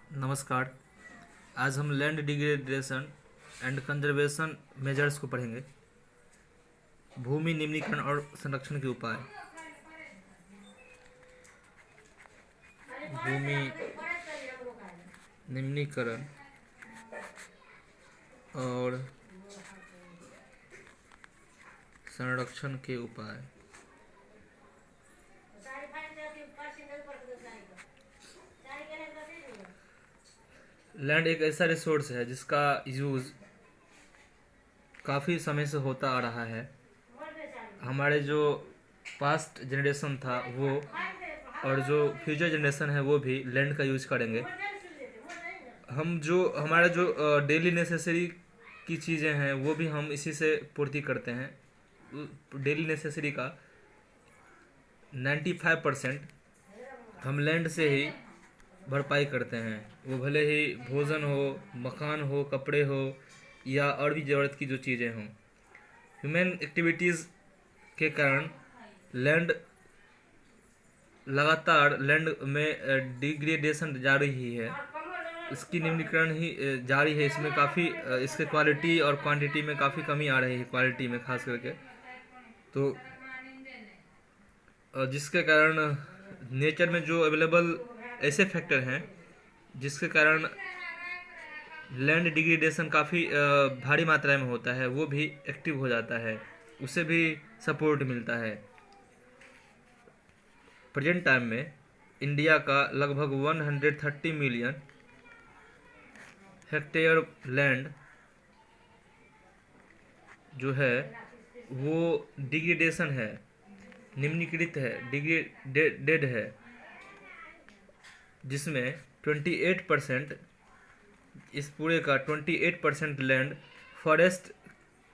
नमस्कार। आज हम land degradation and conservation measures को पढ़ेंगे। भूमि निम्नीकरण और संरक्षण के उपाय। भूमि निम्नीकरण और संरक्षण के उपाय। लैंड एक ऐसा रिसोर्स है जिसका यूज़ काफ़ी समय से होता आ रहा है। हमारे जो पास्ट जनरेशन था वो और जो फ्यूचर जनरेशन है वो भी लैंड का यूज़ करेंगे। हमारा जो डेली नेसेसरी की चीज़ें हैं वो भी हम इसी से पूर्ति करते हैं। डेली नेसेसरी का 95% हम लैंड से ही भरपाई करते हैं। वो भले ही भोजन हो, मकान हो, कपड़े हो या और भी ज़रूरत की जो चीज़ें हों। ह्यूमन एक्टिविटीज़ के कारण लैंड लगातार लैंड में डिग्रेडेशन जारी ही है। इसकी निम्नीकरण ही जारी है। इसमें काफ़ी इसके क्वालिटी और क्वांटिटी में काफ़ी कमी आ रही है, क्वालिटी में खास करके। तो जिसके कारण नेचर में जो अवेलेबल ऐसे फैक्टर हैं जिसके कारण लैंड डिग्रेडेशन काफ़ी भारी मात्रा में होता है, वो भी एक्टिव हो जाता है, उसे भी सपोर्ट मिलता है। प्रेजेंट टाइम में इंडिया का लगभग 130 मिलियन हेक्टेयर लैंड जो है वो डिग्रेडेशन है, निम्नीकृत है, डिग्रेडेड है, जिसमें 28% इस पूरे का 28% लैंड फॉरेस्ट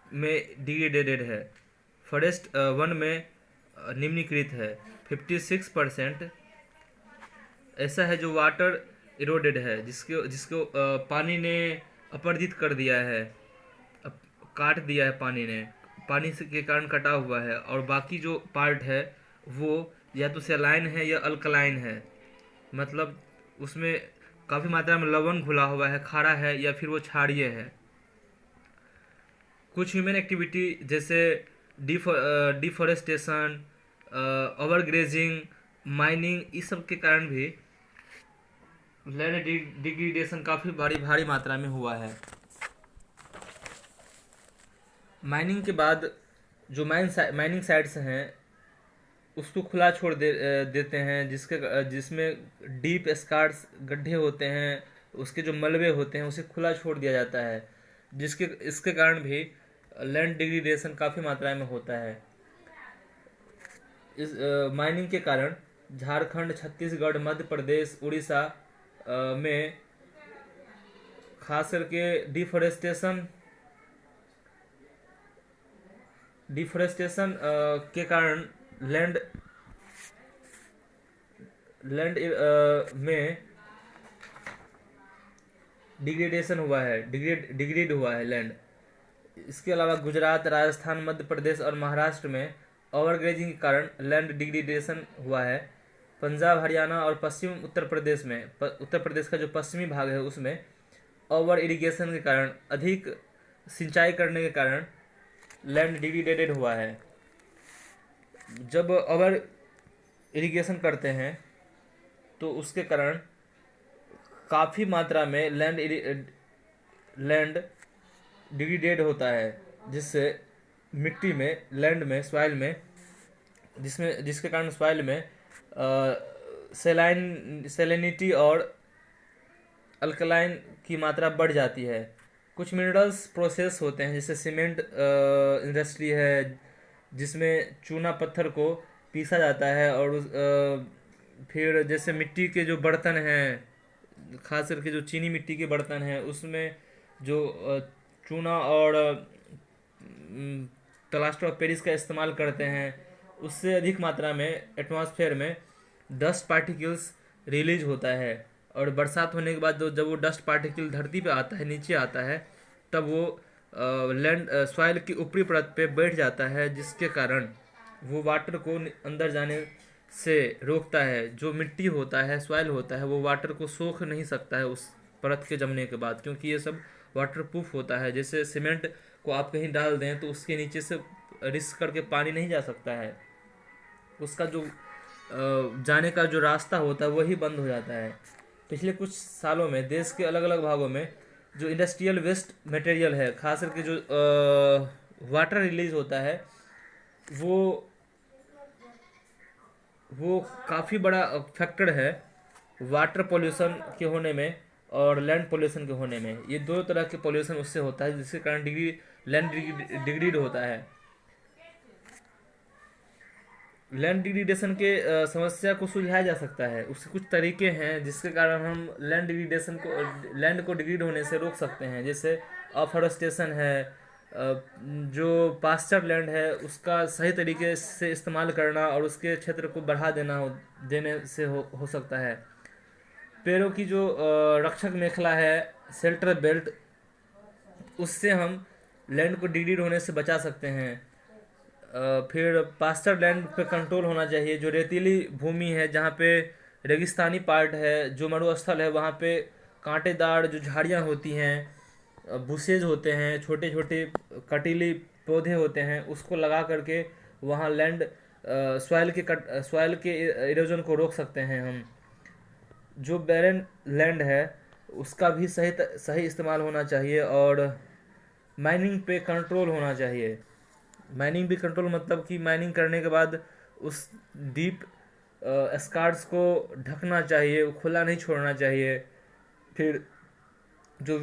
में डिग्रेडेड है, फॉरेस्ट वन में निम्नीकृत है। 56% ऐसा है जो वाटर इरोडेड है, जिसको पानी ने अपरदित कर दिया है, काट दिया है, पानी से के कारण कटा हुआ है। और बाकी जो पार्ट है वो या तो सैलाइन है या अल्कलाइन है, मतलब उसमें काफ़ी मात्रा में लवण घुला हुआ है, खारा है या फिर वो क्षारीय है। कुछ ह्यूमन एक्टिविटी जैसे डिफॉरेस्टेशन, ओवरग्रेजिंग, माइनिंग, इस सब के कारण भी लैंड डिग्रेडेशन काफ़ी भारी मात्रा में हुआ है। माइनिंग के बाद जो माइनिंग साइट्स हैं उसको खुला छोड़ देते हैं, जिसमें डीप स्कार्स गड्ढे होते हैं, उसके जो मलबे होते हैं उसे खुला छोड़ दिया जाता है, इसके कारण भी लैंड डिग्रेडेशन काफ़ी मात्रा में होता है। इस माइनिंग के कारण झारखंड, छत्तीसगढ़, मध्य प्रदेश, उड़ीसा में खास करके डिफोरेस्टेशन के कारण लैंड में डिग्रेडेशन हुआ है, डिग्रेड हुआ है लैंड। इसके अलावा गुजरात, राजस्थान, मध्य प्रदेश और महाराष्ट्र में ओवरग्रेजिंग के कारण लैंड डिग्रेडेशन हुआ है। पंजाब, हरियाणा और पश्चिम उत्तर प्रदेश का जो पश्चिमी भाग है उसमें ओवर इरिगेशन के कारण, अधिक सिंचाई करने के कारण लैंड डिग्रेडेड हुआ है। जब ओवर इरिगेशन करते हैं तो उसके कारण काफ़ी मात्रा में लैंड डिग्रेडेड होता है, जिससे मिट्टी में, लैंड में, सॉइल में, जिसके कारण सॉइल में सैलिनिटी और अल्कलाइन की मात्रा बढ़ जाती है। कुछ मिनरल्स प्रोसेस होते हैं, जैसे सीमेंट इंडस्ट्री है जिसमें चूना पत्थर को पीसा जाता है, और फिर जैसे मिट्टी के जो बर्तन हैं, खास करके जो चीनी मिट्टी के बर्तन हैं उसमें जो चूना और प्लास्टर ऑफ पेरिस का इस्तेमाल करते हैं, उससे अधिक मात्रा में एटमॉस्फेयर में डस्ट पार्टिकल्स रिलीज होता है। और बरसात होने के बाद जब वो डस्ट पार्टिकल धरती पे आता है, नीचे आता है, तब वो लैंड सॉइल की ऊपरी परत पे बैठ जाता है, जिसके कारण वो वाटर को अंदर जाने से रोकता है। जो मिट्टी होता है, सॉइल होता है, वो वाटर को सोख नहीं सकता है उस परत के जमने के बाद, क्योंकि ये सब वाटर प्रूफ होता है। जैसे सीमेंट को आप कहीं डाल दें तो उसके नीचे से रिस्क करके पानी नहीं जा सकता है, उसका जो जाने का जो रास्ता होता है वही बंद हो जाता है। पिछले कुछ सालों में देश के अलग अलग भागों में जो इंडस्ट्रियल वेस्ट मटेरियल है, खास करके जो वाटर रिलीज होता है, वो वो काफ़ी बड़ा फैक्टर है वाटर पोल्यूशन के होने में और लैंड पोल्यूशन के होने में। ये दो तरह के पोल्यूशन उससे होता है, जिसके कारण लैंड डिग्रीड होता है। लैंड डिग्रीडेशन के समस्या को सुलझाया जा सकता है। उसके कुछ तरीके हैं जिसके कारण हम लैंड को डिग्रीड होने से रोक सकते हैं। जैसे अफॉरेस्टेशन है, जो पास्चर लैंड है उसका सही तरीके से इस्तेमाल करना और उसके क्षेत्र को बढ़ा देने से हो सकता है। पेड़ों की जो रक्षक मेखला है, शेल्टर बेल्ट, उससे हम लैंड को डिग्रीड होने से बचा सकते हैं। फिर पास्चर लैंड पे कंट्रोल होना चाहिए। जो रेतीली भूमि है, जहाँ पे रेगिस्तानी पार्ट है, जो मरुस्थल है, वहाँ पे कांटेदार जो झाड़ियाँ होती हैं, बुशेज होते हैं, छोटे छोटे कटीली पौधे होते हैं, उसको लगा करके वहाँ सॉइल के इरोजन को रोक सकते हैं हम। जो बैरन लैंड है उसका भी सही इस्तेमाल होना चाहिए। और माइनिंग पे कंट्रोल होना चाहिए। माइनिंग भी कंट्रोल मतलब कि माइनिंग करने के बाद उस डीप स्कार्स को ढकना चाहिए, खुला नहीं छोड़ना चाहिए। फिर जो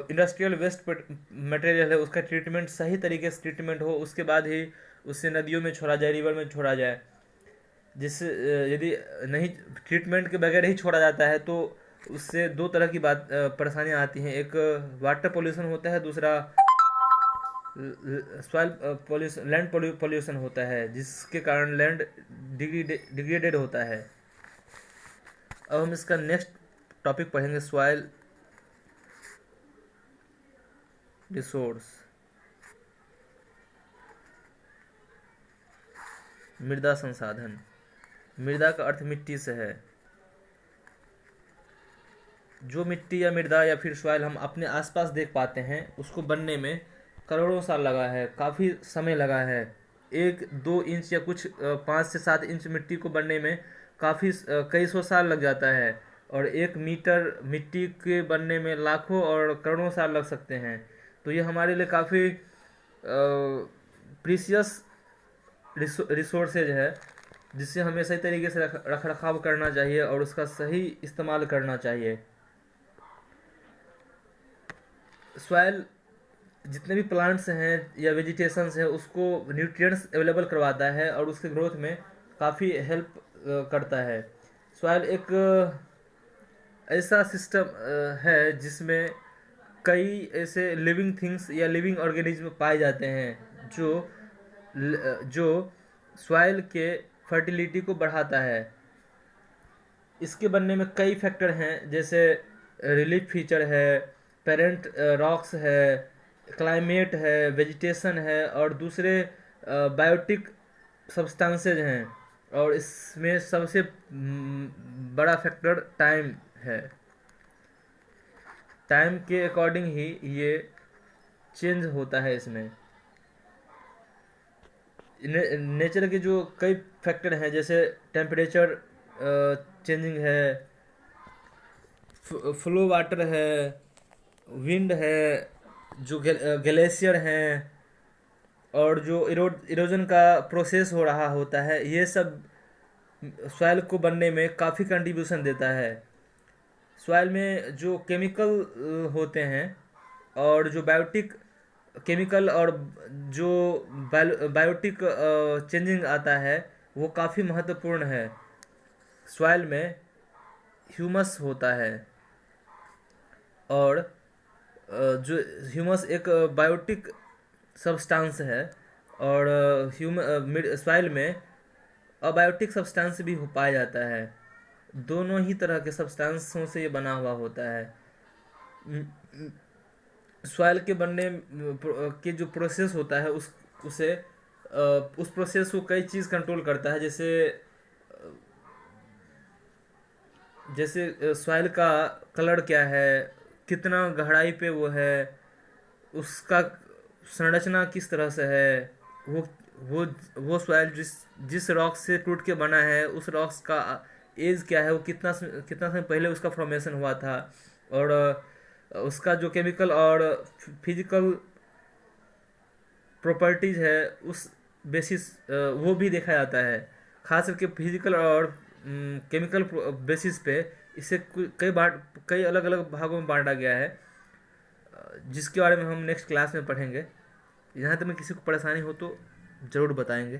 इंडस्ट्रियल वेस्ट मटेरियल है उसका ट्रीटमेंट सही तरीके से ट्रीटमेंट हो, उसके बाद ही उसे नदियों में छोड़ा जाए, रिवर में छोड़ा जाए। जिससे यदि नहीं ट्रीटमेंट के बगैर ही छोड़ा जाता है तो उससे दो तरह की परेशानियाँ आती हैं। एक वाटर पोल्यूशन होता है, दूसरा सॉइल पोल्यूशन, लैंड पोल्यूशन होता है, जिसके कारण लैंड डिग्रेडेड होता है। अब हम इसका नेक्स्ट टॉपिक पढ़ेंगे, सॉइल रिसोर्स। मृदा संसाधन। मृदा का अर्थ मिट्टी से है। जो मिट्टी या मृदा या फिर सॉइल हम अपने आसपास देख पाते हैं, उसको बनने में करोड़ों साल लगा है, काफ़ी समय लगा है। 1-2 इंच या कुछ 5 से 7 इंच मिट्टी को बनने में काफ़ी कई सौ साल लग जाता है। और 1 मीटर मिट्टी के बनने में लाखों और करोड़ों साल लग सकते हैं। तो ये हमारे लिए काफ़ी प्रीसियस रिसोर्सेज है, जिससे हमें सही तरीके से रख रखाव करना चाहिए और उसका सही इस्तेमाल करना चाहिए। सॉइल जितने भी प्लांट्स हैं या वेजिटेशंस हैं उसको न्यूट्रिएंट्स अवेलेबल करवाता है और उसके ग्रोथ में काफ़ी हेल्प करता है। सॉइल एक ऐसा सिस्टम है जिसमें कई ऐसे लिविंग थिंग्स या लिविंग ऑर्गेनिज्म पाए जाते हैं जो सॉइल के फर्टिलिटी को बढ़ाता है। इसके बनने में कई फैक्टर हैं, जैसे रिलीफ फीचर है, पेरेंट रॉक्स है, क्लाइमेट है, वेजिटेशन है और दूसरे बायोटिक सब्सटेंसेज हैं। और इसमें सबसे बड़ा फैक्टर टाइम है। टाइम के अकॉर्डिंग ही ये चेंज होता है। इसमें नेचर के जो कई फैक्टर हैं, जैसे टेम्परेचर चेंजिंग है, फ्लो वाटर है, विंड है, जो ग्लेशियर हैं, और जो इरोजन का प्रोसेस हो रहा होता है, ये सब सॉइल को बनने में काफ़ी कंट्रीब्यूशन देता है। सॉइल में जो केमिकल होते हैं और जो बायोटिक केमिकल और जो बायोटिक चेंजिंग आता है वो काफ़ी महत्वपूर्ण है। सॉइल में ह्यूमस होता है और जो ह्यूमस एक बायोटिक सब्सटेंस है और सॉइल में अबायोटिक सब्सटेंस भी हो पाया जाता है। दोनों ही तरह के सब्सटेंसों से ये बना हुआ होता है। सॉइल के बनने के जो प्रोसेस होता है उस प्रोसेस को कई चीज़ कंट्रोल करता है, जैसे जैसे सॉइल का कलर क्या है, कितना गहराई पे वो है, उसका संरचना किस तरह से है, वो वो वो सॉइल जिस जिस रॉक से टूट के बना है उस रॉक्स का एज क्या है, वो कितना समय पहले उसका फॉर्मेशन हुआ था, और उसका जो केमिकल और फिजिकल प्रॉपर्टीज है उस बेसिस वो भी देखा जाता है। खास करके फिजिकल और केमिकल बेसिस पे इसे कई अलग अलग भागों में बांटा गया है, जिसके बारे में हम नेक्स्ट क्लास में पढ़ेंगे। यहाँ तक में किसी को परेशानी हो तो ज़रूर बताएंगे।